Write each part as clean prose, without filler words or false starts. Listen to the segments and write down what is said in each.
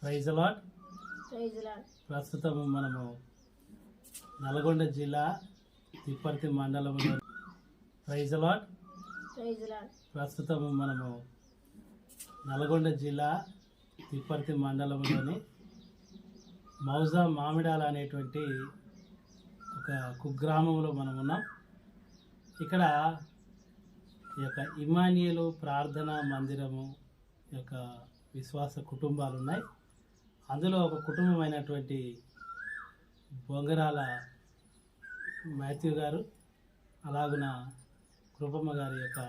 Praise lord. ప్రస్తుతం మనము నల్గొండ జిల్లా తిప్పర్తి మండలంలో ప్రైజ్ లార్డ్. ప్రస్తుతం మనము నల్గొండ జిల్లా తిప్పర్తి మండలంలోని మౌజా మామిడాల అనేటువంటి ఒక కుగ్రామంలో మనం ఉన్నాం. ఇక్కడ ఈ యొక్క ఇమానియేలు ప్రార్థనా మందిరము యొక్క విశ్వాస కుటుంబాలు ఉన్నాయి. అందులో ఒక కుటుంబం అయినటువంటి బొంగరాల మాథ్యూ గారు, అలాగున కృపమ్మ గారి యొక్క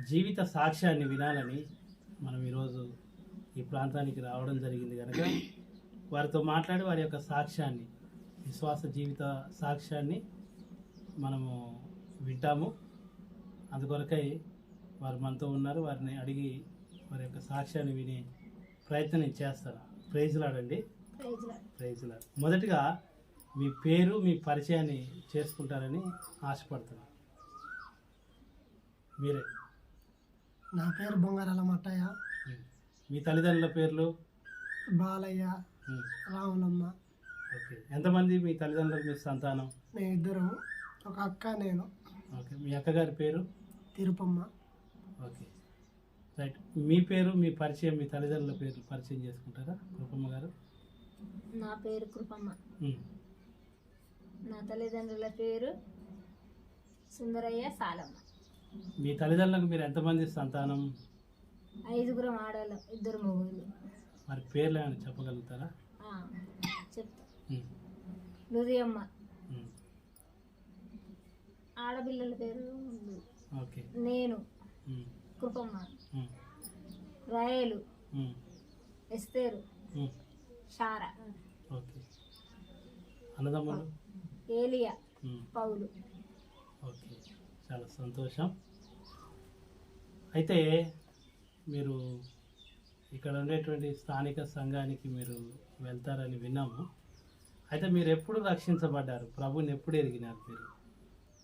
జీవిత సాక్ష్యాన్ని వినాలని మనం ఈరోజు ఈ ప్రాంతానికి రావడం జరిగింది. కనుక వారితో మాట్లాడి వారి యొక్క సాక్ష్యాన్ని, విశ్వాస జీవిత సాక్ష్యాన్ని మనము వింటాము. అందుకొరకై వారు మనతో ఉన్నారు. వారిని అడిగి వారి యొక్క సాక్ష్యాన్ని విని ప్రయత్నం చేస్తారు. ప్రైజ్ లార్డ్ అండి. Praise lord. మొదటిగా మీ పేరు, మీ పరిచయాన్ని చేసుకుంటారని ఆశపడుతున్నాను. మీరే. నా పేరు బొంగారాల మట్టయ్య. మీ తల్లిదండ్రుల పేర్లు? బాలయ్య, రావులమ్మ. ఓకే. ఎంతమంది మీ తల్లిదండ్రులకు మీ సంతానం? మేము ఇద్దరం, ఒక అక్క, నేను. ఓకే. మీ అక్కగారి పేరు? తిరుపమ్మ. Okay, right. మీ పేరు, మీ పరిచయం, మీ తల్లిదండ్రుల పేరు పరిచయం చేసుకుంటారా కృపమ్మ గారు? నా పేరు కృపమ్మ. నా తల్లిదండ్రుల పేరు సుందరయ్య, సాలమ్మ. మీ తల్లిదండ్రులకు మీరు ఎంతమంది సంతానం? 5 ఆడవాళ్ళు, 2 మగవాళ్ళు. మరి పేర్లు ఏమైనా చెప్పగలుగుతారా? చెప్తా. హృదయమ్మ. ఆడపిల్లల పేరు ఓకే. నేను, కృపమ్మ, రాయలు, ఎస్తేరు, షారా. ఓకే. అన్నదమ్ములు? ఏలియా, పౌలు. ఓకే, చాలా సంతోషం. అయితే మీరు ఇక్కడ ఉండేటువంటి స్థానిక సంఘానికి మీరు వెళ్తారని విన్నాము. అయితే మీరు ఎప్పుడు రక్షించబడ్డారు? ప్రభుని ఎప్పుడు ఎరిగినారు మీరు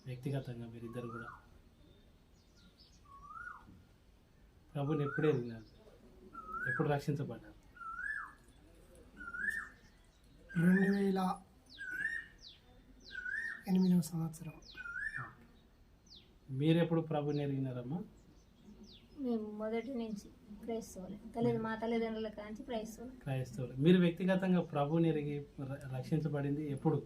వ్యక్తిగతంగా? మీరిద్దరు కూడా ప్రభుని ఎప్పుడు ఎరిగినారు? ఎప్పుడు రక్షించబడ్డారు? 2008వ సంవత్సరం. మీరెప్పుడు ప్రభుని ఎరిగినారమ్మా? మేము మొదటి నుంచి క్రైస్తవులు. మా తల్లిదండ్రుల కాంచి క్రైస్తవులు. మీరు వ్యక్తిగతంగా ప్రభుని ఎరిగి రక్షించబడింది ఎప్పుడు?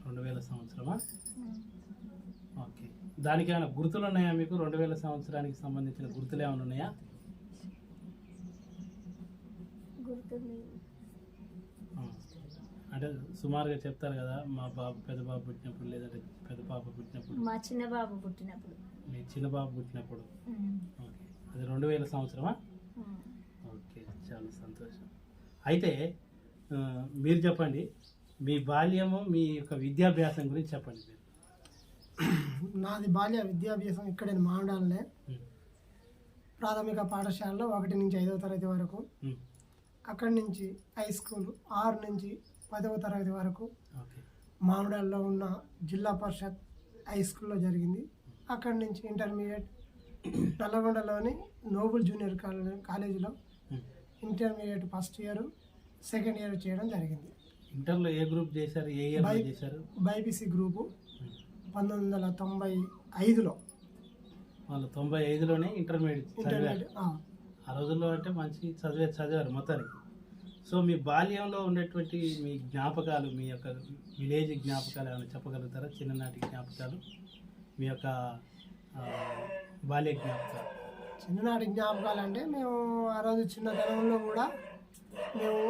2000 సంవత్సరమా? ఓకే. దానికి ఏమైనా గుర్తులు ఉన్నాయా మీకు? 2000 సంవత్సరానికి సంబంధించిన గుర్తులు ఏమైనా ఉన్నాయా? అంటే సుమారుగా చెప్తారు కదా, మా బాబు, పెద్ద బాబు పుట్టినప్పుడు, లేదంటే పెద్ద పాప పుట్టినప్పుడు, మా చిన్న బాబు పుట్టినప్పుడు, మీ చిన్న బాబు పుట్టినప్పుడు. ఓకే, అది 2000 సంవత్సరమా? ఓకే, చాలా సంతోషం. అయితే మీరు చెప్పండి, మీ బాల్యము, మీ యొక్క విద్యాభ్యాసం గురించి చెప్పండి. మీరు. నాది బాల్య విద్యాభ్యాసం ఇక్కడే మాండాలనే ప్రాథమిక పాఠశాలలో 1 నుంచి 5వ తరగతి వరకు, అక్కడి నుంచి హై స్కూల్ 6 నుంచి 10వ తరగతి వరకు మామిడాల్లో ఉన్న జిల్లా పరిషత్ హై స్కూల్లో జరిగింది. అక్కడి నుంచి ఇంటర్మీడియట్ నల్లగొండలోని నోబుల్ జూనియర్ కాలేజీలో intermediate first year, second year చేయడం జరిగింది. ఇంటర్లో ఏ గ్రూప్ చేశారు? ఏ ఇయర్ చేశారు? బైపీసీ గ్రూపు 1995లో. వాళ్ళు 95లోనే ఇంటర్మీడియట్ చదివారు. ఆ రోజుల్లో అంటే మంచి చదివారు మొత్తానికి. సో మీ బాల్యంలో ఉండేటువంటి మీ జ్ఞాపకాలు, మీ యొక్క విలేజ్ జ్ఞాపకాలు ఏమైనా చెప్పగలుగుతారా? చిన్ననాటి జ్ఞాపకాలు, మీ యొక్క బాల్య జ్ఞాపకాలు. చిన్ననాటి జ్ఞాపకాలు అంటే మేము ఆ రోజు చిన్నతనంలో కూడా మేము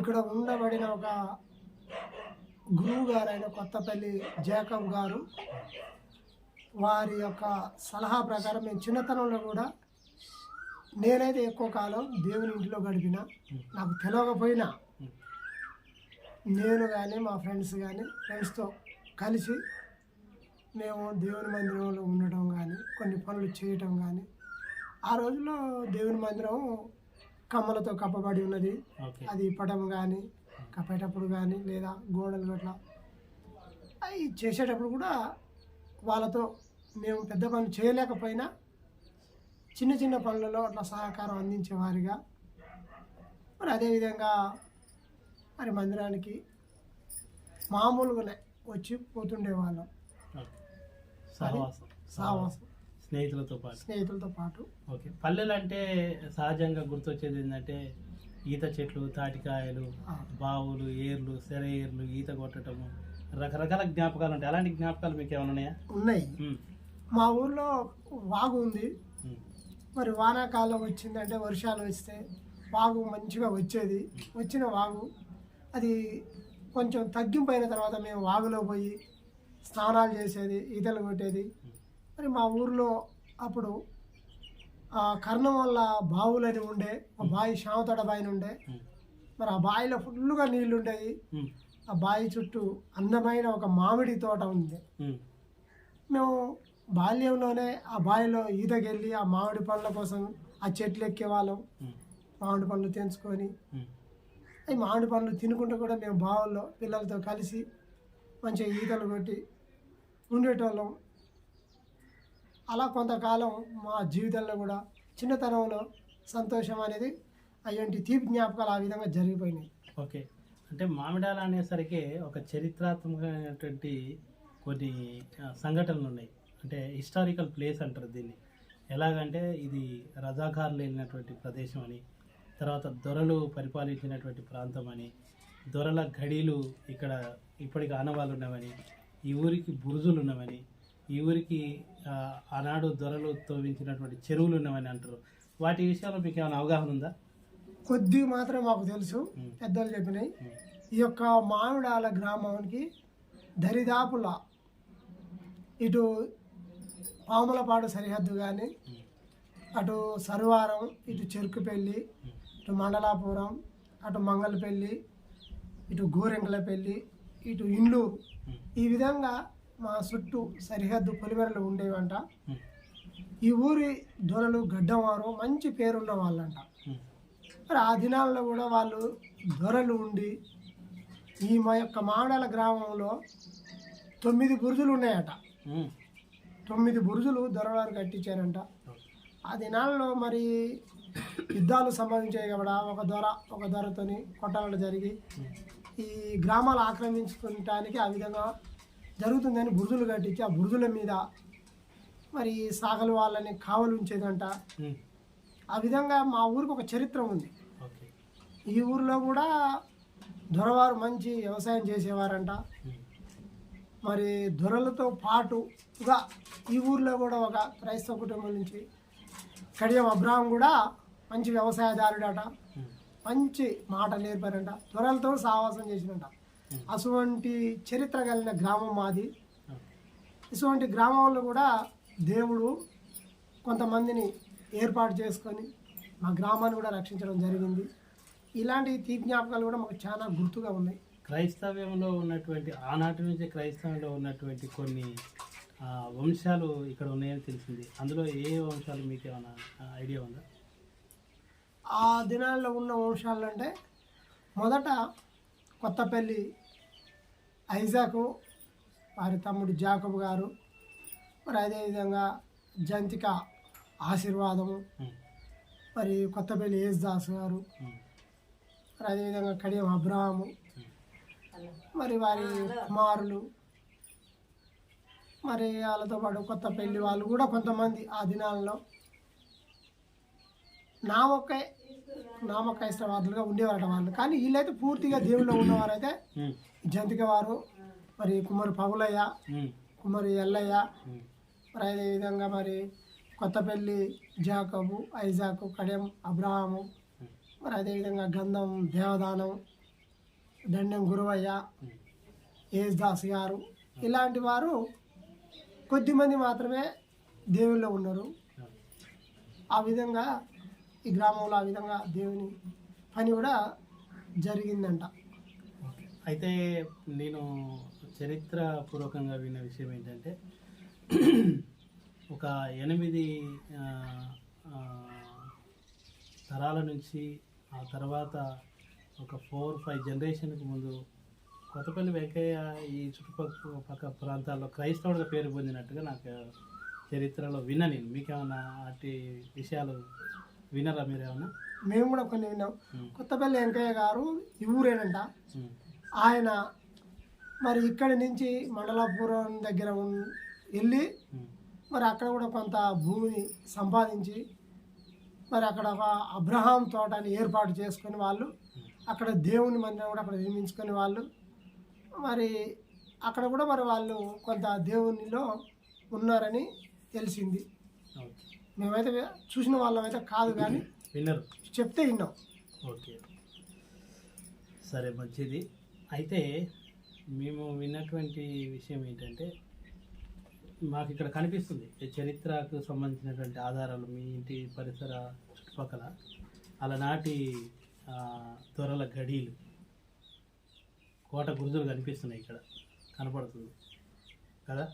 ఇక్కడ ఉండబడిన ఒక గురువు గారు అయిన కొత్తపల్లి జేకబ్ గారు, వారి యొక్క సలహా ప్రకారం మేము చిన్నతనంలో కూడా, నేనైతే ఎక్కువ కాలం దేవుని ఇంటిలో గడిపిన, నాకు తెలియకపోయినా నేను కానీ మా ఫ్రెండ్స్తో కలిసి మేము దేవుని మందిరంలో ఉండటం కానీ, కొన్ని పనులు చేయటం కానీ. ఆ రోజుల్లో దేవుని మందిరం కమ్మలతో కప్పబడి ఉన్నది. అది పటం కానీ కప్పేటప్పుడు కానీ, లేదా గోడలు అట్లా అవి చేసేటప్పుడు కూడా వాళ్ళతో మేము పెద్ద పనులు చేయలేకపోయినా చిన్న చిన్న పనులలో అట్లా సహకారం అందించేవారిగా, మరి అదేవిధంగా మరి మందిరానికి మామూలుగానే వచ్చి పోతుండే వాళ్ళం. సహవాసం, సహవాసం స్నేహితులతో పాటు. ఓకే. పల్లెలు అంటే సహజంగా గుర్తొచ్చేది ఏంటంటే ఈత చెట్లు, తాటికాయలు, బావులు, ఏర్లు, సెరయేర్లు, ఈత కొట్టడము, రకరకాల జ్ఞాపకాలు ఉంటాయి. అలాంటి జ్ఞాపకాలు మీకు ఏమైనా ఉన్నాయా? ఉన్నాయి. మా ఊర్లో వాగు ఉంది. మరి వానాకాలం వచ్చిందంటే వర్షాలు వస్తే వాగు మంచిగా వచ్చేది. వచ్చిన వాగు అది కొంచెం తగ్గింపు అయిన తర్వాత మేము వాగులో పోయి స్నానాలు చేసేది, ఈతలు కొట్టేది. మరి మా ఊర్లో అప్పుడు కర్ణం వల్ల బావులని ఉండే, ఒక బావి శామతోట బావిని ఉండే. మరి ఆ బావిలో ఫుల్గా నీళ్లు ఉండేవి. ఆ బావి చుట్టూ అందమైన ఒక మామిడి తోట ఉంది. మేము బాల్యంలోనే ఆ బావిలో ఈతకెళ్ళి ఆ మామిడి పండ్ల కోసం ఆ చెట్లు ఎక్కేవాళ్ళం. మామిడి పండ్లు తెంచుకొని ఈ మామిడి పండ్లు తినుకుంటూ కూడా మేము బావుల్లో పిల్లలతో కలిసి మంచిగా ఈతలు కొట్టి ఉండేటోళ్ళం. అలా కొంతకాలం మా జీవితంలో కూడా చిన్నతనంలో సంతోషం అనేది అయ్యంటి తీపి జ్ఞాపకాలు ఆ విధంగా జరిగిపోయినాయి. ఓకే. అంటే మామిడాల అనేసరికి ఒక చరిత్రాత్మకమైనటువంటి కొన్ని సంఘటనలు ఉన్నాయి. అంటే హిస్టారికల్ ప్లేస్ అంటారు దీన్ని. ఎలాగంటే ఇది రజాకార్లు వెళ్ళినటువంటి ప్రదేశం అని, తర్వాత దొరలు పరిపాలించినటువంటి ప్రాంతం అని, దొరల గడీలు ఇక్కడ ఇప్పటికి ఆనవాళ్ళు ఉన్నవని, ఈ ఊరికి బురుజులు ఉన్నవని, ఈ ఊరికి ఆనాడు దొరలు తవ్వించినటువంటి చెరువులు ఉన్నవని అంటారు. వాటి విషయంలో మీకు ఏమైనా అవగాహన ఉందా? కొద్దిగా మాత్రం మాకు తెలుసు, పెద్దలు చెప్పినాయి. ఈ యొక్క మామిడాల గ్రామానికి దరిదాపుల ఇటు పాములపాడు సరిహద్దు కానీ, అటు సరువారం, ఇటు చెరుకుపల్లి, ఇటు మండలాపురం, అటు మంగళపల్లి, ఇటు గోరెంకలపల్లి, ఇటు ఇండ్లూరు, ఈ విధంగా మా చుట్టూ సరిహద్దు పొలిమేరలు ఉండేవంట. ఈ ఊరి దొరలు గడ్డవారు మంచి పేరున్న వాళ్ళంట. మరి ఆ దినాల్లో కూడా వాళ్ళు దొరలు ఉండి ఈ మా యొక్క మామిడాల గ్రామంలో 9 బురుజులు ఉన్నాయట. 9 బురుజులు దొరవారు కట్టించారంట. ఆ దినాల్లో మరి యుద్ధాలు సంభవించాయి కదా, ఒక దొరతోని కొట్టాలు జరిగి ఈ గ్రామాలు ఆక్రమించుకోవటానికి ఆ విధంగా జరుగుతుందని బురుజులు కట్టించి ఆ బురుజుల మీద మరి సాగలు వాళ్ళని కావలు ఉంచేదంట. ఆ విధంగా మా ఊరికి ఒక చరిత్ర ఉంది. ఈ ఊరిలో కూడా దొరవారు మంచి వ్యవసాయం చేసేవారంట. మరి దొరలతో పాటుగా ఈ ఊరిలో కూడా ఒక క్రైస్తవ కుటుంబం నుంచి కడియం అబ్రాహం కూడా మంచి వ్యవసాయదారుడట. మంచి మాట నేర్పారంట. దొరలతో సావాసం చేసినట. అటువంటి చరిత్ర కలిగిన గ్రామం మాది. ఇటువంటి గ్రామంలో కూడా దేవుడు కొంతమందిని ఏర్పాటు చేసుకొని మా గ్రామాన్ని కూడా రక్షించడం జరిగింది. ఇలాంటి తీపి జ్ఞాపకాలు కూడా మాకు చాలా గుర్తుగా ఉన్నాయి. క్రైస్తవ్యంలో ఉన్నటువంటి ఆనాటి నుంచి క్రైస్తవంలో ఉన్నటువంటి కొన్ని వంశాలు ఇక్కడ ఉన్నాయని తెలిసింది. అందులో ఏ వంశాలు మీకు ఏమైనా ఐడియా ఉందా? ఆ దినాల్లో ఉన్న వంశాలు అంటే మొదట కొత్తపల్లి ఐజాకు, వారి తమ్ముడు జాకబ్ గారు, మరి అదేవిధంగా జంతిక ఆశీర్వాదము, మరి కొత్తపల్లి యేసుదాస్ గారు, మరి అదేవిధంగా కడియం అబ్రాహము, మరి వారి కుమారులు, మరి వాళ్ళతో పాటు కొత్తపల్లి వాళ్ళు కూడా కొంతమంది ఆ దినాల్లో నామక్రైస్తవాదులుగా ఉండేవారట వాళ్ళు. కానీ వీళ్ళైతే పూర్తిగా దేవుళ్ళు ఉన్నవారైతే జంతిక వారు, మరి కుమారి పగులయ్య, కుమారి ఎల్లయ్య, మరి అదేవిధంగా మరి కొత్తపల్లి జాకబు, ఐజాకు, కడియం అబ్రాహము, మరి అదేవిధంగా గంధం దేవదానం, దండెం గురువయ్య, యేసుదాస్ గారు, ఇలాంటి వారు కొద్దిమంది మాత్రమే దేవుల్లో ఉన్నారు. ఆ విధంగా ఈ గ్రామంలో ఆ విధంగా దేవుని పని కూడా జరిగిందంట. అయితే నేను చరిత్రపూర్వకంగా విన్న విషయం ఏంటంటే ఒక 8 తరాల నుంచి ఆ తర్వాత ఒక 4-5 జనరేషన్కి ముందు కొత్తపల్లి వెంకయ్య ఈ చుట్టుపక్కల ప్రాంతాల్లో క్రైస్తవుడిగా పేరు పొందినట్టుగా నాకు చరిత్రలో విన్నా నేను. మీకేమన్నా అట్టి విషయాలు వినరా మీరేమన్నా? మేము కూడా కొన్ని విన్నాం. కొత్తపల్లి వెంకయ్య గారు ఈ ఊరేనంట. ఆయన మరి ఇక్కడి నుంచి మండలాపురం దగ్గర వెళ్ళి మరి అక్కడ కూడా కొంత భూమిని సంపాదించి మరి అక్కడ ఒక అబ్రహాం తోటని ఏర్పాటు చేసుకొని వాళ్ళు అక్కడ దేవుని మందిరం కూడా అక్కడ నిర్మించుకొని వాళ్ళు మరి అక్కడ కూడా మరి వాళ్ళు కొంత దేవునిలో ఉన్నారని తెలిసింది. మేమైతే చూసిన వాళ్ళమైతే కాదు కానీ విన్నరు, చెప్తే విన్నాం. ఓకే, సరే, మంచిది. అయితే మేము విన్నటువంటి విషయం ఏంటంటే మాకు ఇక్కడ కనిపిస్తుంది ఈ చరిత్రకు సంబంధించినటువంటి ఆధారాలు మీ ఇంటి పరిసర చుట్టుపక్కల అలనాటి దొరల గడీలు, కోట గురుజులు కనిపిస్తున్నాయి, ఇక్కడ కనపడుతుంది కదా.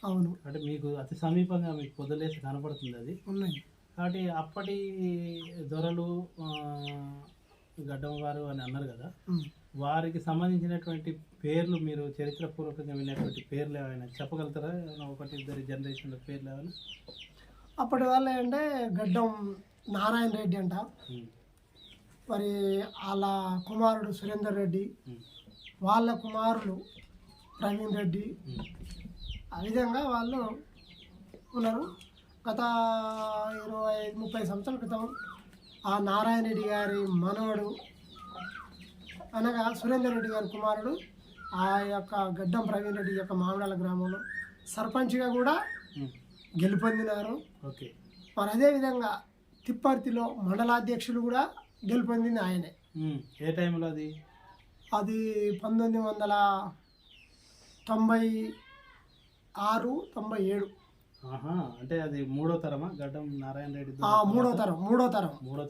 అవును, అంటే మీకు అతి సమీపంగా మీకు పొద్దులేసి కనపడుతుంది అది ఉన్నాయి. కాబట్టి అప్పటి దొరలు గడ్డం వారు అని అన్నారు కదా, వారికి సంబంధించినటువంటి పేర్లు మీరు చరిత్రపూర్వకంగా విన్నటువంటి పేర్లు ఏమైనా చెప్పగలుగుతారా? ఒకటి ఇద్దరు జనరేషన్ల పేర్లు ఏమైనా? అప్పటి వాళ్ళ అంటే గడ్డం నారాయణ రెడ్డి అంట, మరి వాళ్ళ కుమారుడు సురేందర్ రెడ్డి, వాళ్ళ కుమారులు ప్రవీణ్ రెడ్డి, ఆ విధంగా వాళ్ళు ఉన్నారు. గత 25-30 సంవత్సరాల క్రితం ఆ నారాయణ రెడ్డి గారి మనవడు అనగా సురేందర్ రెడ్డి గారి కుమారుడు ఆ యొక్క గడ్డం ప్రవీణ్ రెడ్డి యొక్క మామిడాల గ్రామంలో సర్పంచ్గా కూడా గెలుపొందినారు. ఓకే, మరి అదేవిధంగా తిప్పర్తిలో మండలాధ్యక్షులు కూడా గెలుపొందింది ఆయనే. ఏ టైంలో అది? అది 1996-97. అంటే అది మూడో తరమా గడ్డం నారాయణ రెడ్డి? మూడో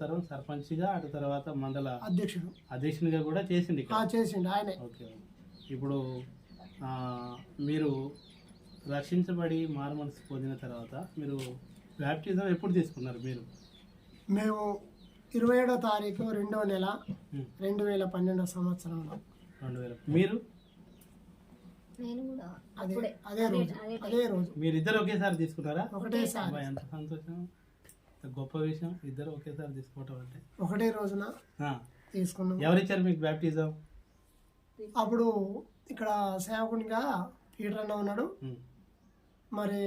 తరం సర్పంచ్గా, అటు తర్వాత మండల అధ్యక్షునిగా కూడా చేసిండు ఆయనే. ఓకే, ఇప్పుడు మీరు రక్షించబడి మారుమనసు పొందిన తర్వాత మీరు బ్యాప్టిజం ఎప్పుడు తీసుకున్నారు? మేము 27వ తారీఖు 2వ నెల 2012 సంవత్సరంలో. 2000. మీరు? అదే రోజు. మీరిద్దరు ఒకేసారి తీసుకున్నారా? ఒకటేసారి. ఎంత సంతోషం, గొప్ప విషయం, ఇద్దరు ఒకేసారి తీసుకోవటం అంటే. ఒకటే రోజున తీసుకున్నాం. ఎవరిచ్చారు మీకు బ్యాప్టిజం? అప్పుడు ఇక్కడ సేవకునిగా పీటర్ అన్న ఉన్నాడు. మరి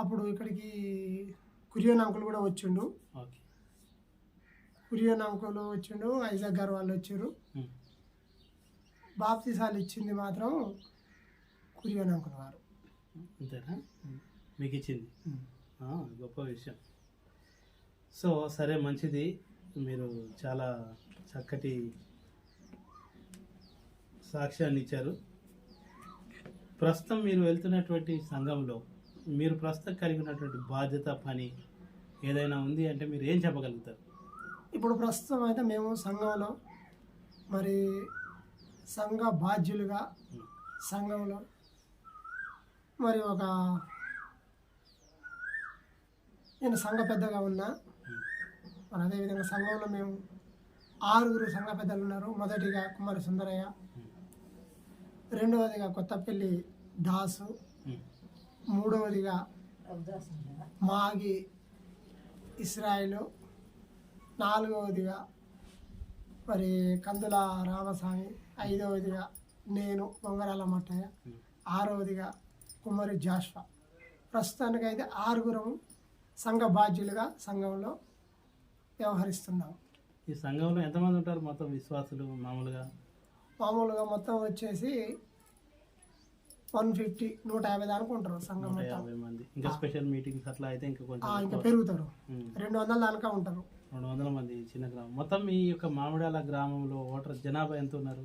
అప్పుడు ఇక్కడికి కురియన్ అంకుల్ కూడా వచ్చిండు. కురియన్ అంకుల్ వచ్చిండు, ఐజాక్ గారు వాళ్ళు వచ్చారు. బాప్తిసాలు ఇచ్చింది మాత్రం కురియన్ అంకుల్ గారు. అంతేనా? మీకు ఇచ్చింది, గొప్ప విషయం. సో సరే, మంచిది. మీరు చాలా చక్కటి సాక్ష్యాన్ని ఇచ్చారు. ప్రస్తుతం మీరు వెళ్తున్నటువంటి సంఘంలో మీరు ప్రస్తుతం కలిగి ఉన్నటువంటి బాధ్యత, పని ఏదైనా ఉంది అంటే మీరు ఏం చెప్పగలుగుతారు? ఇప్పుడు ప్రస్తుతం అయితే మేము సంఘంలో మరి సంఘ బాధ్యులుగా సంఘంలో మరి నేను సంఘ పెద్దగా ఉన్నా. మరి అదేవిధంగా సంఘంలో మేము 6 సంఘ పెద్దలు ఉన్నారు. మొదటిగా కుమారి సుందరయ్య, రెండవదిగా కొత్తపల్లి దాసు, మూడవదిగా మాగి ఇస్రాయిలు, నాలుగవదిగా మరి కందుల రామస్వామి, ఐదవదిగా నేను బొంగరాల మట్టయ్య, ఆరవదిగా కుమారి జాష్వా. ప్రస్తుతానికైతే 6 సంఘ బాధ్యులుగా సంఘంలో వ్యవహరిస్తున్నాం. ఈ సంఘంలో ఎంతమంది ఉంటారు మొత్తం విశ్వాసులు? మామూలుగా మొత్తం వచ్చేసి 150-150 దానికి ఉంటారు సంఘం. 150 మంది. ఇంకా స్పెషల్ మీటింగ్స్ అట్లా అయితే ఇంకా పెరుగుతారు. 200 దాకా ఉంటారు. 200 మంది. చిన్న గ్రామం. మొత్తం మీ యొక్క మామిడాల గ్రామంలో ఓటర్ జనాభా ఎంత ఉన్నారు?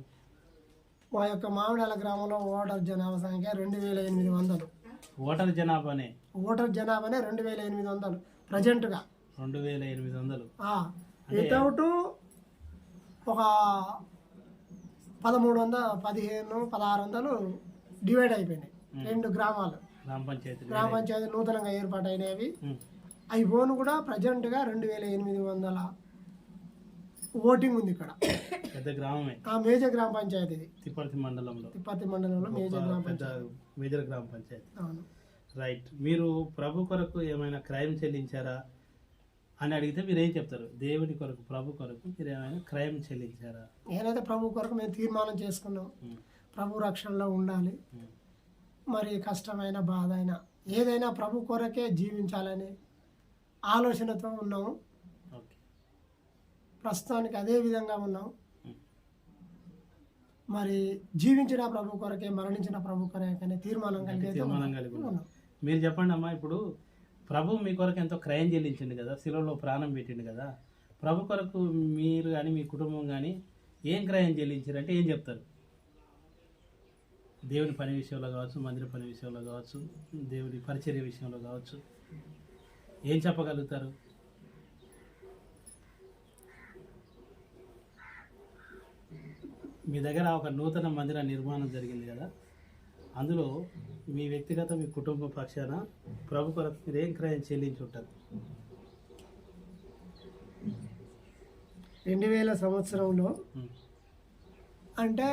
మా యొక్క మామిడాల గ్రామంలో ఓటర్ జనాభా సంఖ్య 2800. ఓటర్ జనాభానే 2800 ప్రజెంట్గా. 2800 వితౌట్ ఒక 1300-1600 డివైడ్ అయిపోయినాయి. 2 గ్రామాలు గ్రామ పంచాయతీ నూతనంగా ఏర్పాటైనవి. అవి పోను కూడా ప్రజెంట్గా 2800 ఓటింగ్ ఉంది ఇక్కడ. పెద్ద గ్రామమే, ఆ మేజర్ గ్రామ పంచాయతీ ఇది, తిప్పర్తి మండలంలో, తిప్పర్తి మండలంలో మేజర్ గ్రామ పెద్ద పంచాయతీ. మేజర్ గ్రామ పంచాయతీ. అవును. రైట్. మీరు ప్రభు కొరకు ఏమైనా క్రైమ్ చెల్లించారా అని అడిగితే మీరు ఏం చెప్తారు? దేవుని కొరకు, ప్రభు కొరకు మీరు ఏమైనా క్రైమ్ చెల్లించారా? నేనైతే ప్రభు కొరకు మేము తీర్మానం చేసుకున్నాం, ఉమ్, ప్రభు రక్షణలో ఉండాలి. ఉమ్, మరి కష్టమైన బాధ అయినా ఏదైనా ప్రభు కొరకే జీవించాలని ఆలోచనతో ఉన్నాము. ఓకే. ప్రస్తుతానికి అదే విధంగా ఉన్నాం. ఉమ్, మరి జీవించిన ప్రభు కొరకే, మరణించిన ప్రభు కొరకే తీర్మానం కలిగి తీర్మానం కలిగి ఉన్నారు. ఉన్నాం. మీరు చెప్పండి అమ్మా, ఇప్పుడు ప్రభు మీ కొరకు ఎంతో క్రయం చెల్లించిండు కదా, శిలువలో ప్రాణం పెట్టిండు కదా, ప్రభు కొరకు మీరు కానీ మీ కుటుంబం కానీ ఏం క్రయం చెల్లించారంటే ఏం చెప్తారు? దేవుని పని విషయంలో కావచ్చు, మందిర పని విషయంలో కావచ్చు, దేవుని పరిచర్య విషయంలో కావచ్చు, ఏం చెప్పగలుగుతారు? మీ దగ్గర ఒక నూతన మందిర నిర్మాణం జరిగింది కదా, అందులో మీ వ్యక్తిగత, మీ కుటుంబ పక్షాన ప్రభు కొరకు మీరు ఏం క్రయం చెల్లించి ఉంటారు? 2000 సంవత్సరంలో ఉమ్, అంటే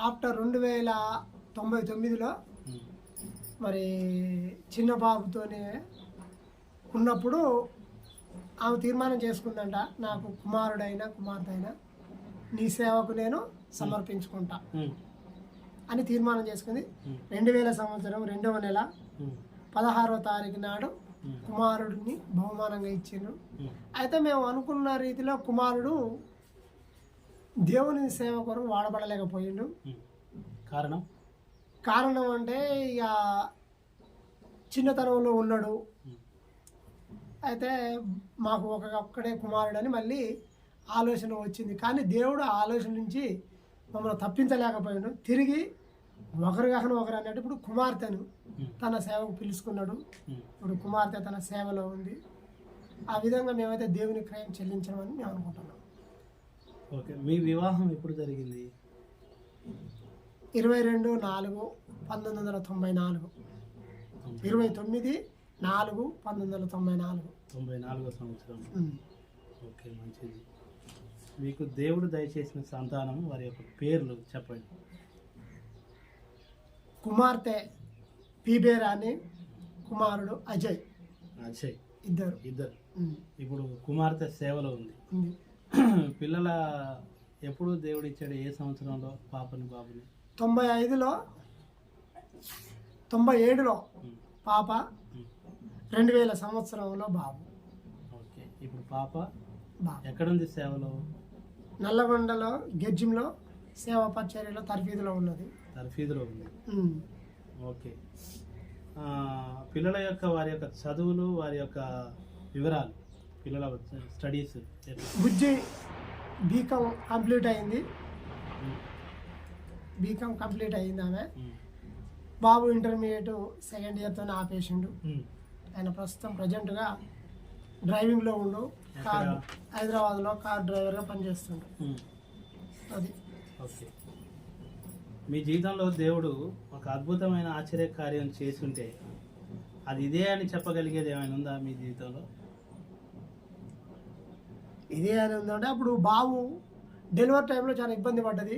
ఆఫ్టర్ 2099లో ఉమ్, మరి చిన్న బాబుతోనే ఉన్నప్పుడు ఆమె తీర్మానం చేసుకుందంట, నాకు కుమారుడైనా కుమార్తె అయినా నీ సేవకు నేను సమర్పించుకుంటా ఉమ్, అని తీర్మానం చేసుకుంది. ఉమ్, 2000 సంవత్సరం 2వ నెల ఉమ్, 16వ తారీఖు నాడు ఉమ్, కుమారుడిని బహుమానంగా ఇచ్చిండ్రు. ఉమ్, అయితే మేము అనుకున్న రీతిలో కుమారుడు దేవుని సేవ కొరకు వాడబడలేకపోయిండు. ఉమ్. కారణం? కారణం అంటే ఇక చిన్నతనంలో ఉన్నాడు. ఉమ్, అయితే మాకు ఒక్కడే కుమారుడని మళ్ళీ ఆలోచన వచ్చింది. కానీ దేవుడు ఆ ఆలోచన నుంచి మమ్మల్ని తప్పించలేకపోయాడు. తిరిగి ఒకరు కాకుండా ఒకరు అన్నట్టు ఇప్పుడు కుమార్తెను తన సేవకు పిలుచుకున్నాడు. ఉమ్. ఇప్పుడు కుమార్తె తన సేవలో ఉంది. ఆ విధంగా మేమైతే దేవుని క్రయం చెల్లించమని మేము అనుకుంటున్నాం. ఓకే. మీ వివాహం ఎప్పుడు జరిగింది? 22/4/1994, 29/4/1994. 94వ సంవత్సరం. ఓకే, మంచిది. మీకు దేవుడు దయచేసిన సంతానం, వారి యొక్క పేర్లు చెప్పండి. కుమార్తె పీబేరాని, కుమారుడు అజయ్, అక్షయ్. ఇద్దరు. ఇప్పుడు కుమార్తె సేవలో ఉంది. ఉంది. పిల్లల ఎప్పుడు దేవుడు ఇచ్చాడు? ఏ సంవత్సరంలో పాపని, బాబుని? 95లో, 97లో ఉమ్, పాప, ఉమ్. 2000 సంవత్సరంలో బాబు. ఓకే. ఇప్పుడు పాప బాబు ఎక్కడుంది సేవలో? నల్లగొండలో గెజ్జింలో సేవా పరిచర్యలో తర్ఫీదులో ఉన్నది. తర్ఫీదులో ఉంది. ఉమ్. ఓకే. పిల్లల యొక్క, వారి యొక్క చదువులు, వారి యొక్క వివరాలు, పిల్లల స్టడీస్ బుజ్జి బీకామ్ కంప్లీట్ అయింది. బీకామ్ కంప్లీట్ అయింది ఆమె. బాబు ఇంటర్మీడియట్ సెకండ్ ఇయర్తోనే ఆపేసిండు. ఆయన ప్రస్తుతం ప్రజెంట్గా డ్రైవింగ్లో ఉండు. కార్, హైదరాబాద్లో కార్ డ్రైవర్గా పనిచేస్తుండు. అది. ఓకే. మీ జీవితంలో దేవుడు ఒక అద్భుతమైన ఆశ్చర్య కార్యం చేస్తుంటే అది ఇదే అని చెప్పగలిగేది ఏమైనా ఉందా మీ జీవితంలో? ఇదే అని ఉందంటే అప్పుడు బాబు డెలివరీ టైంలో చాలా ఇబ్బంది పడ్డది.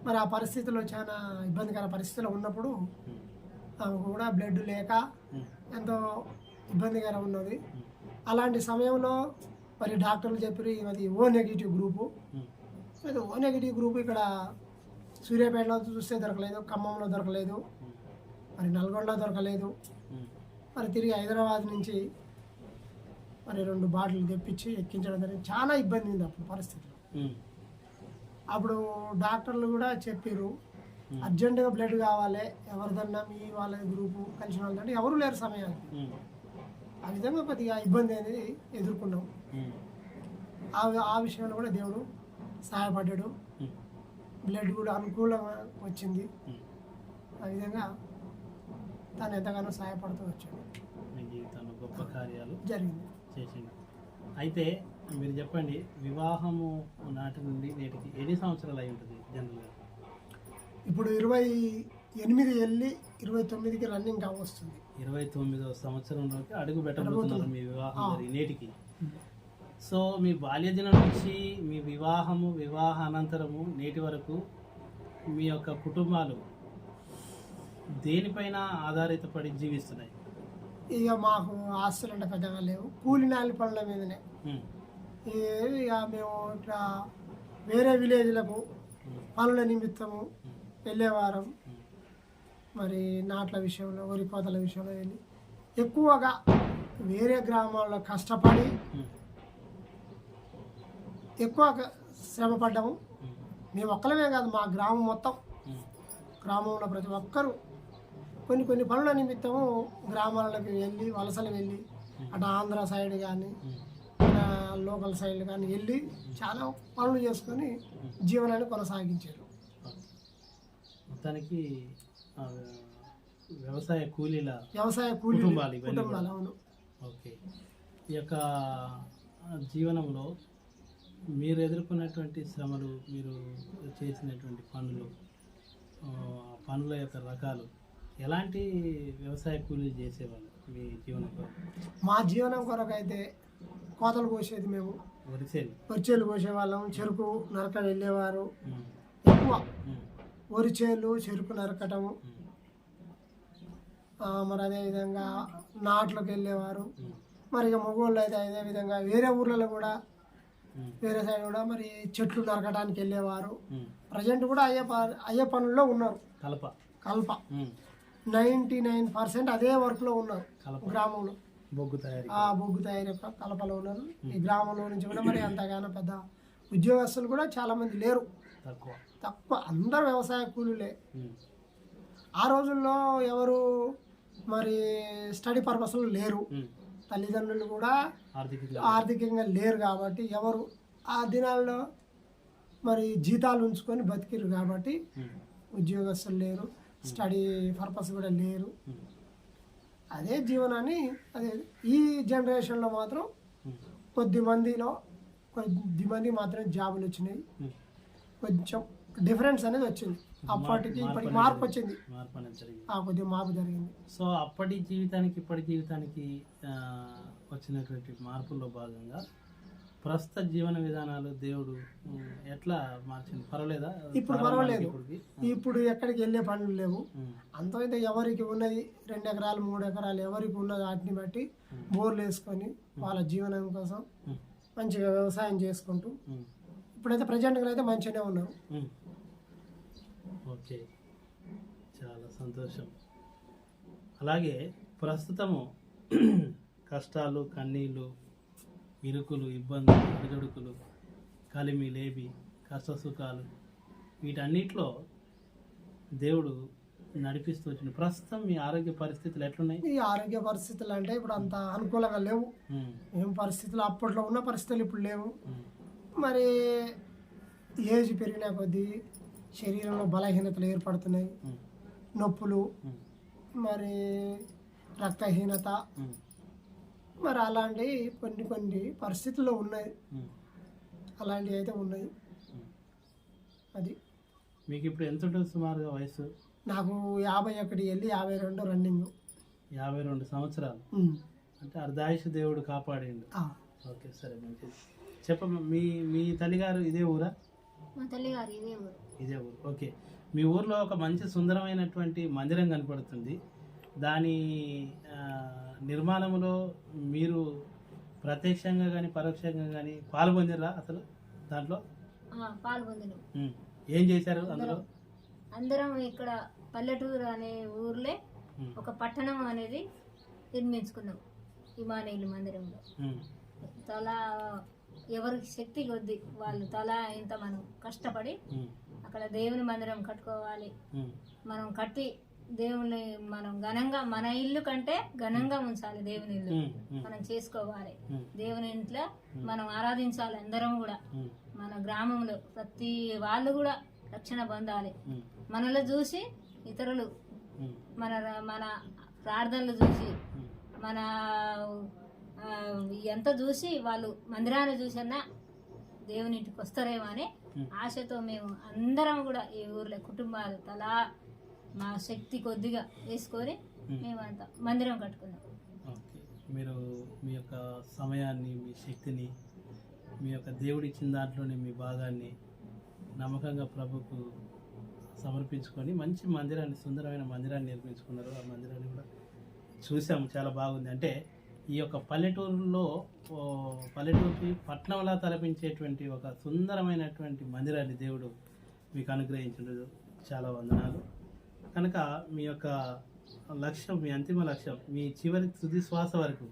మరి ఆ పరిస్థితిలో చాలా ఇబ్బందికర పరిస్థితిలో ఉన్నప్పుడు ఆమెకు కూడా బ్లడ్ లేక ఎంతో ఇబ్బందికరం ఉన్నది. అలాంటి సమయంలో మరి డాక్టర్లు చెప్పి అది ఓ నెగిటివ్ గ్రూపు. అయితే ఓ నెగిటివ్ గ్రూప్ ఇక్కడ సూర్యాపేటలో చూస్తే దొరకలేదు, ఖమ్మంలో దొరకలేదు, మరి నల్గొండలో దొరకలేదు. మరి తిరిగి హైదరాబాద్ నుంచి మరి 2 బాటిల్ తెప్పించి ఎక్కించడం జరిగింది. చాలా ఇబ్బంది ఉంది అప్పుడు పరిస్థితిలో. అప్పుడు డాక్టర్లు కూడా చెప్పారు అర్జెంటుగా బ్లడ్ కావాలి, ఎవరిదన్నా మీ వాళ్ళ గ్రూపు కలిసిన వాళ్ళంటే ఎవరు లేరు సమయానికి. ఆ విధంగా కొద్దిగా ఇబ్బంది అనేది ఎదుర్కొన్నాం. ఆ విషయంలో కూడా దేవుడు సహాయపడ్డాడు. బ్లడ్ కూడా అనుకూలంగా వచ్చింది. ఆ విధంగా తను ఎంతగానో సహాయపడుతూ వచ్చాడు. మీ జీవితంలో గొప్ప కార్యాలు జరిగింది, చేసింది. అయితే మీరు చెప్పండి, వివాహము నాటి నుండి నేటికి ఎన్ని సంవత్సరాలు అయి ఉంటుంది జనరల్గా? ఇప్పుడు 28 వెళ్ళి 29కి రన్నింగ్ వస్తుంది. 29వ సంవత్సరంలోకి అడుగు పెట్టబోతున్నారు మీ వివాహం జరిగి నేటికి. సో మీ బాల్య దినం నుంచి మీ వివాహ అనంతరము నేటి వరకు మీ యొక్క కుటుంబాలు దేనిపైన ఆధారితపడి జీవిస్తున్నాయి? ఇక మాకు ఆస్తులు అంటే పెద్దగా లేవు, కూలి నాలి పనుల మీదనే. ఉమ్, ఇక మేము ఇట్లా వేరే విలేజ్లకు పనుల నిమిత్తము వెళ్ళేవారం. మరి నాట్ల విషయంలో, వరి కోతల విషయంలో వెళ్ళి ఎక్కువగా వేరే గ్రామాల్లో కష్టపడి ఎక్కువ శ్రమ పడ్డాము. మేము ఒక్కలమే కాదు, మా గ్రామం మొత్తం, గ్రామంలో ప్రతి ఒక్కరూ కొన్ని పనుల నిమిత్తము గ్రామాలకు వెళ్ళి, వలసలు వెళ్ళి, అటు ఆంధ్ర సైడ్ కానీ లోకల్ సైడ్ కానీ వెళ్ళి చాలా పనులు చేసుకొని జీవనాన్ని కొనసాగించారు. మొత్తానికి వ్యవసాయ కూలీ కుటుంబాలు ఇవన్నీ కూడా. అవును. ఓకే. ఈ యొక్క జీవనంలో మీరు ఎదుర్కొన్నటువంటి శ్రమలు, మీరు చేసినటువంటి పనుల యొక్క రకాలు, ఎలాంటి వ్యవసాయ కూలీలు చేసేవాళ్ళు మీ జీవనం కొరకు? మా జీవనం కొరకు అయితే కోతలు కోసేది మేము, వరిచేలు కోసేవాళ్ళం, చెరుకు నరక వెళ్ళేవారు. ఎక్కువ వరిచేలు, చెరుకు నరకటము. మరి అదేవిధంగా నాట్లకు వెళ్ళేవారు. మరి ఇక మగవాళ్ళు అయితే అదేవిధంగా వేరే ఊర్లలో కూడా, వేరే సైడ్ కూడా మరి చెట్లు నరకడానికి వెళ్ళేవారు. ప్రజెంట్ కూడా అయ్యే పనుల్లో ఉన్నారు. కల్ప 99% అదే వర్క్లో ఉన్నారు గ్రామంలో. బొగ్గు తయారీ యొక్క కలపలో ఉన్నారు. ఈ గ్రామంలో నుంచి కూడా మరి అంతగానో పెద్ద ఉద్యోగస్తులు కూడా చాలా మంది లేరు, తక్కువ. అందరూ వ్యవసాయ కూలీలే. ఆ రోజుల్లో ఎవరు మరి స్టడీ పర్పస్లో లేరు, తల్లిదండ్రులు కూడా ఆర్థికంగా లేరు కాబట్టి ఎవరు ఆ దినాల్లో మరి జీతాలు ఉంచుకొని బతికిరు కాబట్టి ఉద్యోగస్తులు లేరు, స్టడీ పర్పస్ కూడా లేరు. అదే జీవనాన్ని అదే ఈ జనరేషన్లో మాత్రం కొద్ది మంది మాత్రం జాబులు వచ్చినాయి. కొంచెం డిఫరెన్స్ అనేది వచ్చింది, అప్పటికి ఇప్పటికి మార్పు వచ్చింది, కొద్దిగా మార్పు జరిగింది. సో అప్పటి జీవితానికి ఇప్పటి జీవితానికి వచ్చినటువంటి మార్పుల్లో భాగంగా ప్రస్తుత జీవన విధానాలు దేవుడు ఎట్లా మార్చింది? పర్వాలేదా? ఇప్పుడు పర్వాలేదు. ఇప్పుడు ఎక్కడికి వెళ్ళే పనులు లేవు. అంత ఎవరికి ఉన్నది 2 ఎకరాలు 3 ఎకరాలు ఎవరికి ఉన్నది వాటిని బట్టి బోర్లు వేసుకొని వాళ్ళ జీవనం కోసం మంచిగా వ్యవసాయం చేసుకుంటూ ఇప్పుడైతే ప్రజెంట్గా అయితే మంచిగానే ఉన్నారు. ఓకే, చాలా సంతోషం. అలాగే ప్రస్తుతము కష్టాలు, కన్నీళ్ళు, ఇరుకులు, ఇబ్బందులు, అడుగడుకులు, కలిమి లేబి, కష్ట సుఖాలు, వీటన్నిటిలో దేవుడు నడిపిస్తూ వచ్చిన ప్రస్తుతం మీ ఆరోగ్య పరిస్థితులు ఎట్లున్నాయి? ఈ ఆరోగ్య పరిస్థితులు అంటే ఇప్పుడు అంత అనుకూలంగా లేవు. ఏం పరిస్థితులు అప్పట్లో ఉన్న పరిస్థితులు ఇప్పుడు లేవు. మరి ఏజ్ పెరిగిన కొద్దీ శరీరంలో బలహీనతలు ఏర్పడుతున్నాయి, నొప్పులు, మరి రక్తహీనత, మరి అలాంటి కొన్ని పరిస్థితుల్లో ఉన్నాయి. అలాంటివి అయితే ఉన్నాయి. అది మీకు ఇప్పుడు ఎంత ఉంటుంది సుమారుగా వయసు? నాకు 51 వెళ్ళి 52 రన్నింగ్. 52 సంవత్సరాలు అంటే అర్ధాయుషు దేవుడు కాపాడిండు. ఓకే, సరే, మంచిది. చెప్పమ్మా, మీ తల్లిగారు ఇదే ఊరా? మా తల్లిగారు ఇదే ఊరు. ఓకే. మీ ఊర్లో ఒక మంచి సుందరమైనటువంటి మందిరం కనపడుతుంది. దాని నిర్మాణంలో మీరు ప్రత్యక్షంగా కానీ పరోక్షంగా కానీ పాల్గొందిరా? అసలు దాంట్లో పాల్గొందినాం. ఏం చేశారు అందులో? అందరం ఇక్కడ పల్లెటూరు అనే ఊర్లే ఒక పట్టణం అనేది నిర్మించుకున్నాం ఇమానుయేలు మందిరంలో. తలా ఎవరికి శక్తి కొద్ది వాళ్ళు తలా ఇంత మనం కష్టపడి అక్కడ దేవుని మందిరం కట్టుకోవాలి. మనం కట్టి దేవుని మనం ఘనంగా, మన ఇల్లు కంటే ఘనంగా ఉంచాలి. దేవుని ఇల్లు మనం చేసుకోవాలి. దేవుని ఇంట్లో మనం ఆరాధించాలి. అందరం కూడా మన గ్రామంలో ప్రతి వాళ్ళు కూడా రక్షణ పొందాలి. మనలో చూసి ఇతరులు మన మన ప్రార్థనలు చూసి మన ఎంత చూసి వాళ్ళు మందిరాన్ని చూసన్నా దేవుని ఇంటికి వస్తారేమో అని ఆశతో మేము అందరం కూడా ఈ ఊర్లో కుటుంబాలు తలా మా శక్తి కొద్దిగా వేసుకొని మేమంతా మందిరం కట్టుకున్నాం. మీరు మీ యొక్క సమయాన్ని, మీ శక్తిని మీ యొక్క దేవుడు ఇచ్చిన దాంట్లోనే మీ భాగాన్ని నమ్మకంగా ప్రభుకు సమర్పించుకొని మంచి మందిరాన్ని, సుందరమైన మందిరాన్ని నిర్మించుకున్నారు. ఆ మందిరాన్ని కూడా చూసాము, చాలా బాగుంది. అంటే ఈ యొక్క పల్లెటూరుకి పట్టణంలా తలపించేటువంటి ఒక సుందరమైనటువంటి మందిరాన్ని దేవుడు మీకు అనుగ్రహించినది. చాలా వందనాలు. కనుక మీ యొక్క లక్ష్యం, మీ అంతిమ లక్ష్యం, మీ చివరి తుది శ్వాస వరకు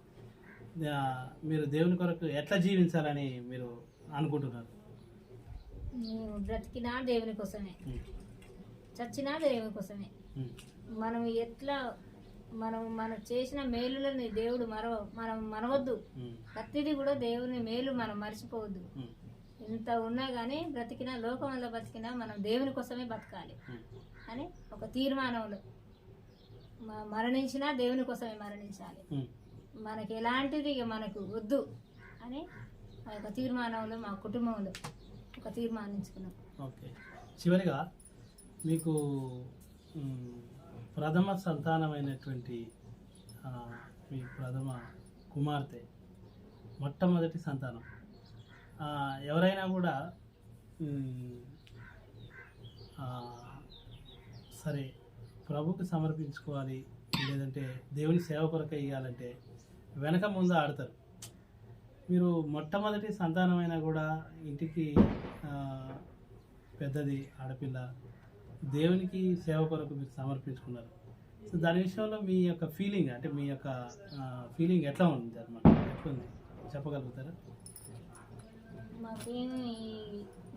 మీరు దేవుని కొరకు ఎట్లా జీవించాలని మీరు అనుకుంటున్నారు? బ్రతికినా దేవుని కోసమే, చచ్చినా దేవుని కోసమే. మనం ఎట్లా మనం చేసిన మేలులని దేవుడు మనం మనవద్దు. ప్రతిదీ కూడా దేవుని మేలు మనం మర్చిపోవద్దు. ఇంత ఉన్నా కానీ బ్రతికినా, లోకంలో బతికినా మనం దేవుని కోసమే బతకాలి అని ఒక తీర్మానంలో, మరణించినా దేవుని కోసమే మరణించాలి, మనకి ఎలాంటిది మనకు వద్దు అని ఆ యొక్క తీర్మానంలో మా కుటుంబంలో ఒక తీర్మానించుకున్నాం. ఓకే. చివరిగా మీకు ప్రథమ సంతానమైనటువంటి మీ ప్రథమ కుమార్తె, మొట్టమొదటి సంతానం, ఎవరైనా కూడా సరే ప్రభుకి సమర్పించుకోవాలి, లేదంటే దేవుని సేవ కొరకే ఇవ్వాలంటే వెనక ముందు ఆడతారు. మీరు మొట్టమొదటి సంతానమైనా కూడా ఇంటికి పెద్దది ఆడపిల్ల, దేవునికి సేవ కొరకు మీరు సమర్పించుకున్నారు. సో దాని విషయంలో మీ యొక్క ఫీలింగ్, అంటే మీ యొక్క ఫీలింగ్ ఎట్లా ఉంది అన్నమాట, ఎట్లుంది చెప్పగలుగుతారా? మాకేమి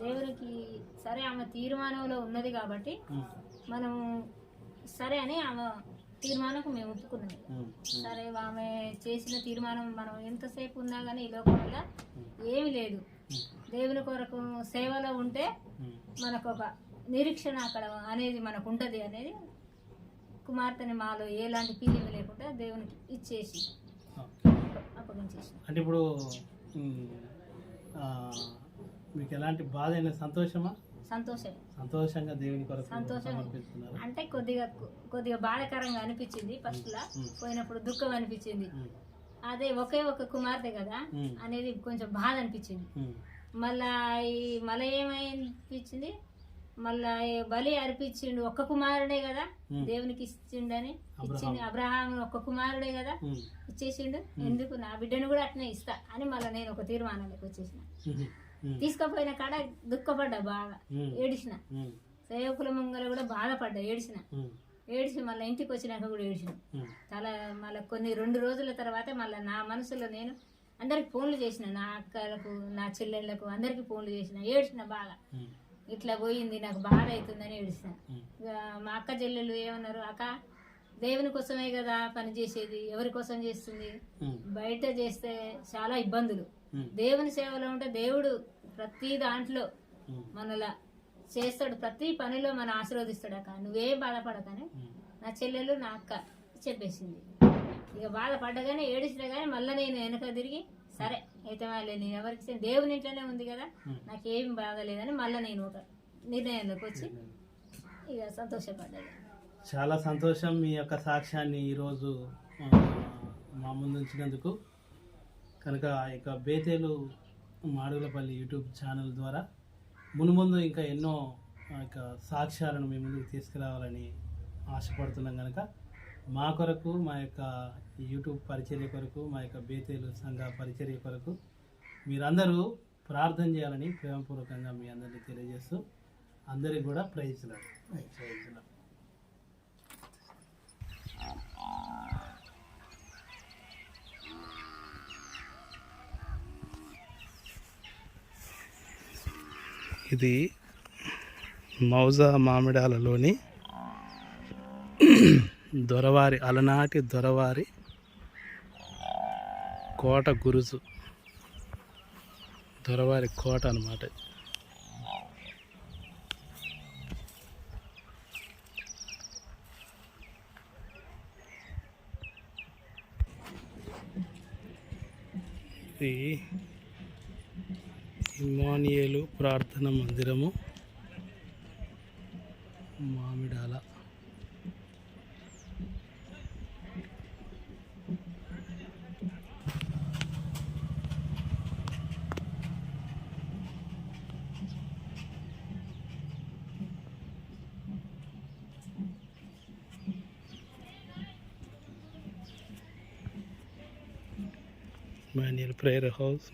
దేవునికి సరే ఆమె తీర్మానంలో ఉన్నది కాబట్టి మనం సరే అని ఆమె తీర్మానంకు మేము ఒప్పుకున్నాం. సరే ఆమె చేసిన తీర్మానం మనం ఎంతసేపు ఉన్నా కానీ ఈ లోకంలో ఏమి లేదు, దేవుని కొరకు సేవలో ఉంటే మనకు ఒక నిరీక్షణ అక్కడ అనేది మనకు ఉంటుంది అనేది కుమార్తెని మాలో ఎలాంటి ఫీలింగ్ లేకుండా దేవునికి ఇచ్చేసి అప్పగించేసి. అంటే ఇప్పుడు మీకు ఎలాంటి బాధ అయినా సంతోషమా? సంతోషంగా దేవుని కొరకు సమర్పిస్తున్నారు. అంటే కొద్దిగా బాధాకరంగా అనిపించింది ఫస్ట్ లా, పోయినప్పుడు దుఃఖం అనిపించింది. అదే ఒకే ఒక కుమార్తె కదా అనేది కొంచెం బాధ అనిపించింది. మళ్ళా ఏమనిపించింది, మళ్ళా బలి అర్పించిండు, ఒక్క కుమారుడే కదా దేవునికి ఇచ్చిండని ఇచ్చింది. అబ్రహాం ఒక్క కుమారుడే కదా ఇచ్చేసిండు, ఎందుకు నా బిడ్డను కూడా అట్నే ఇస్తా అని మళ్ళీ నేను ఒక తీర్మానానికి వచ్చేసిన. తీసుకుపోయిన కాడ దుఃఖపడ్డా, బాగా ఏడిసిన, సేవకుల ముంగల కూడా బాధపడ్డా, ఏడిసి మళ్ళీ ఇంటికి వచ్చినాక కూడా ఏడిసిన. చాలా మళ్ళీ 2 రోజుల తర్వాత మళ్ళీ నా మనసులో నేను అందరికి ఫోన్లు చేసిన, నా అక్కలకు, నా చెల్లెళ్ళకు అందరికి ఫోన్లు చేసిన, ఏడిసిన బాగా. ఇట్లా పోయింది, నాకు బాధ అవుతుందని ఏడిసిన. ఇక మా అక్క చెల్లెళ్ళు ఏమన్నారు, అక్క దేవుని కోసమే కదా పని చేసేది, ఎవరి కోసం చేస్తుంది, బయట చేస్తే చాలా ఇబ్బందులు, దేవుని సేవలో ఉంటే దేవుడు ప్రతి దాంట్లో మనలా చేస్తాడు, ప్రతి పనిలో మన ఆశీర్వదిస్తాడు అక్క, నువ్వేం బాధపడకని నా చెల్లెలు నా అక్క చెప్పేసింది. ఇక బాధపడ్డగానే ఏడిసినా కానీ మళ్ళీ నేను వెనక తిరిగి సరే అయితే మళ్ళీ నేను ఎవరికి దేవుని ఇంట్లోనే ఉంది కదా నాకేం బాగలేదని మళ్ళీ నేను ఒక నిర్ణయంలోకి వచ్చి ఇక సంతోషపడ్డాను. చాలా సంతోషం మీ యొక్క సాక్ష్యాన్ని ఈరోజు మా ముందు ఉంచినందుకు. కనుక ఇక బేతేలు మాడుగులపల్లి యూట్యూబ్ ఛానల్ ద్వారా మునుముందు ఇంకా ఎన్నో ఇక సాక్ష్యాలను మీ ముందుకు తీసుకురావాలని ఆశపడుతున్నాం. కనుక మా కొరకు, మా యొక్క యూట్యూబ్ పరిచర్య కొరకు, మా యొక్క బేతేలు సంఘ పరిచర్య కొరకు మీరందరూ ప్రార్థన చేయాలని ప్రేమపూర్వకంగా మీ అందరినీ తెలియజేస్తూ అందరికీ కూడా ప్రైజ్లాడు. ఇది మౌజా మామిడాలలోని దొరవారి, అలనాటి దొరవారి కోట గురుజు, దొరవారి కోట అన్నమాట. ఇది ఇమ్మానుయేలు ప్రార్థన మందిరము, మామిడాల. Manual prayer house